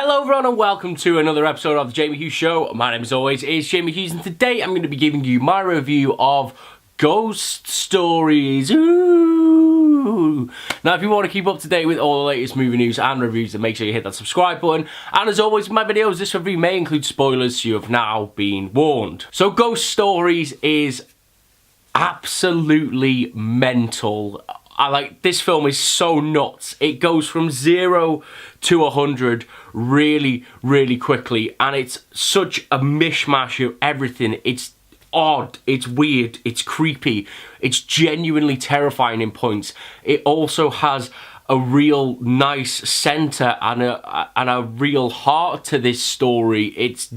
Hello everyone and welcome to another episode of the Jamie Hughes Show. My name as always is Jamie Hughes and today I'm going to be giving you my review of Ghost Stories. Ooh. Now if you want to keep up to date with all the latest movie news and reviews, then make sure you hit that subscribe button. And as always in my videos, this review may include spoilers, so you have now been warned. So Ghost Stories is absolutely mental. This film is so nuts. It goes from 0 to 100 really quickly, and it's such a mishmash of everything. It's odd, it's weird, it's creepy, it's genuinely terrifying in points. It also has a real nice centre and a real heart to this story. It's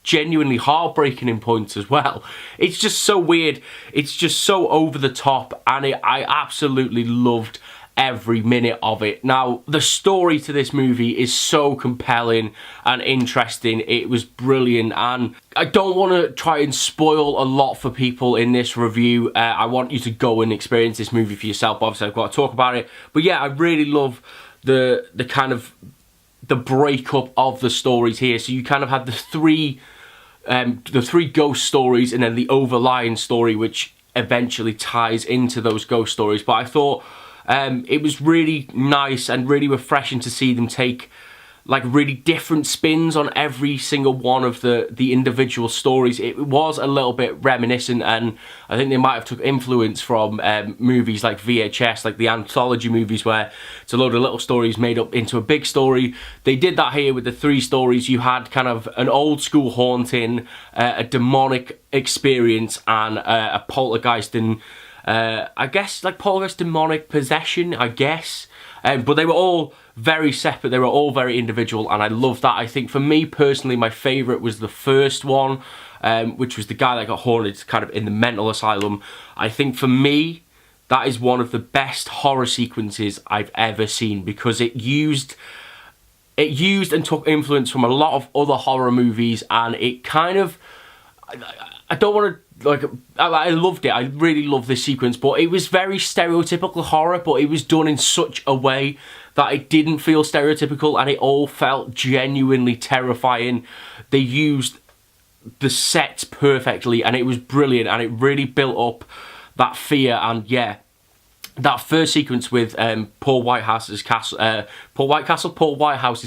genuinely heartbreaking in points as well. It's just so weird, it's just so over the top, and I absolutely loved every minute of it. Now, the story to this movie is so compelling and interesting. It was brilliant, and I don't want to try and spoil a lot for people in this review. I want you to go and experience this movie for yourself. Obviously, I've got to talk about it, but yeah, I really love the kind of the breakup of the stories here. So you kind of had the three ghost stories and then the overlying story which eventually ties into those ghost stories. But I thought it was really nice and really refreshing to see them take like really different spins on every single one of the individual stories. It was a little bit reminiscent, and I think they might have took influence from movies like VHS, like the anthology movies where it's a load of little stories made up into a big story. They did that here with the three stories. You had kind of an old school haunting, a demonic experience, and a poltergeist and I guess like poltergeist demonic possession, I guess. But they were all very separate, they were all very individual, and I love that. I think for me personally, my favourite was the first one, which was the guy that got haunted kind of in the mental asylum. I think for me, that is one of the best horror sequences I've ever seen, because it used and took influence from a lot of other horror movies, and it kind of, I don't want to, I loved it. I really loved this sequence, but it was very stereotypical horror, but it was done in such a way that it didn't feel stereotypical, and it all felt genuinely terrifying. They used the sets perfectly, and it was brilliant, and it really built up that fear. And yeah, that first sequence with Paul Whitehouse's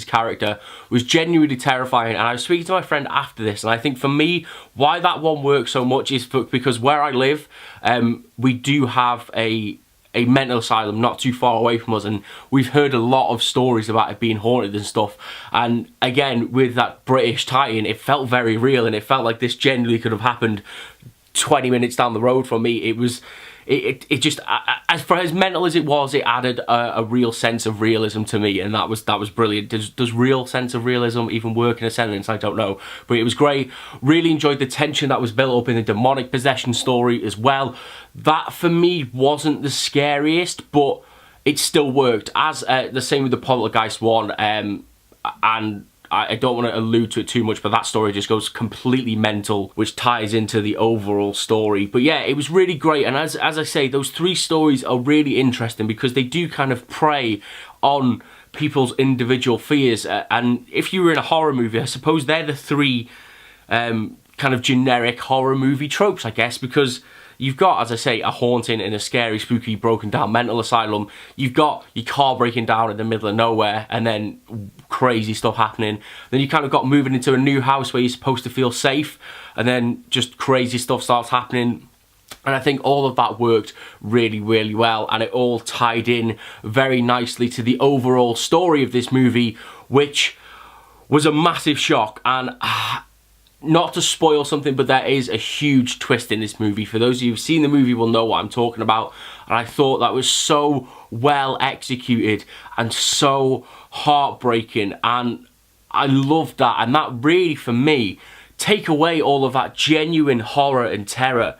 character was genuinely terrifying. And I was speaking to my friend after this, and I think for me, why that one works so much is because where I live, we do have a mental asylum not too far away from us, and we've heard a lot of stories about it being haunted and stuff. And again, with that British tie-in, it felt very real, and it felt like this genuinely could have happened 20 minutes down the road from me. It just, as for as mental as it was, it added a real sense of realism to me, and that was brilliant. Does real sense of realism even work in a sentence? I don't know, but it was great. Really enjoyed the tension that was built up in the demonic possession story as well. That for me wasn't the scariest, but it still worked. As the same with the poltergeist one, and I don't want to allude to it too much, but that story just goes completely mental, which ties into the overall story. But yeah, it was really great, and as I say, those three stories are really interesting because they do kind of prey on people's individual fears. And if you were in a horror movie, I suppose they're the three kind of generic horror movie tropes, I guess, because you've got, as I say, a haunting in a scary, spooky, broken down mental asylum. You've got your car breaking down in the middle of nowhere and then crazy stuff happening. Then you kind of got moving into a new house where you're supposed to feel safe, and then just crazy stuff starts happening. And I think all of that worked really well, and it all tied in very nicely to the overall story of this movie, which was a massive shock. And not to spoil something, but there is a huge twist in this movie. For those of you who've seen the movie will know what I'm talking about. And I thought that was so well executed and so heartbreaking. And I loved that. And that really, for me, take away all of that genuine horror and terror.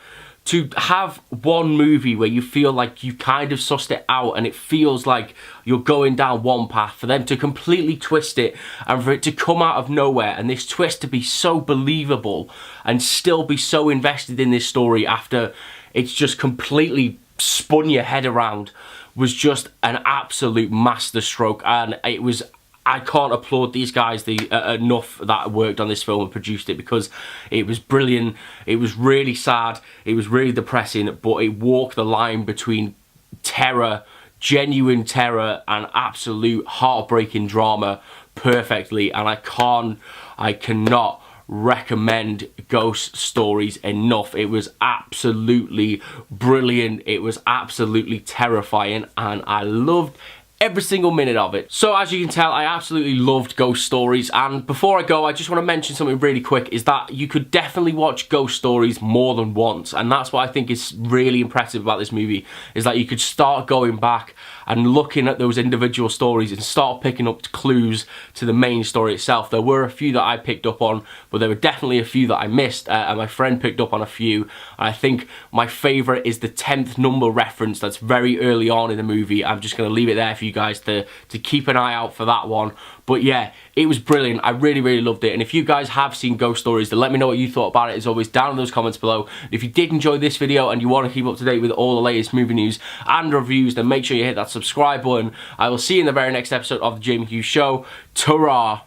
To have one movie where you feel like you kind of sussed it out and it feels like you're going down one path, for them to completely twist it and for it to come out of nowhere, and this twist to be so believable and still be so invested in this story after it's just completely spun your head around, was just an absolute masterstroke. And it was I can't applaud these guys enough that worked on this film and produced it, because it was brilliant. It was really sad. It was really depressing, but it walked the line between terror, genuine terror, and absolute heartbreaking drama perfectly. And I cannot recommend Ghost Stories enough. It was absolutely brilliant. It was absolutely terrifying, and I loved every single minute of it. So as you can tell, I absolutely loved Ghost Stories, and before I go, I just want to mention something really quick, is that you could definitely watch Ghost Stories more than once, and that's what I think is really impressive about this movie, is that you could start going back and looking at those individual stories and start picking up clues to the main story itself. There were a few that I picked up on, but there were definitely a few that I missed, and my friend picked up on a few. And I think my favourite is the 10th number reference that's very early on in the movie. I'm just going to leave it there for you guys to keep an eye out for that one. But yeah, it was brilliant. I really, really loved it. And if you guys have seen Ghost Stories, then let me know what you thought about it, as always, down in those comments below. And if you did enjoy this video and you want to keep up to date with all the latest movie news and reviews, then make sure you hit that subscribe button. I will see you in the very next episode of The Jamie Hughes Show. Ta-ra!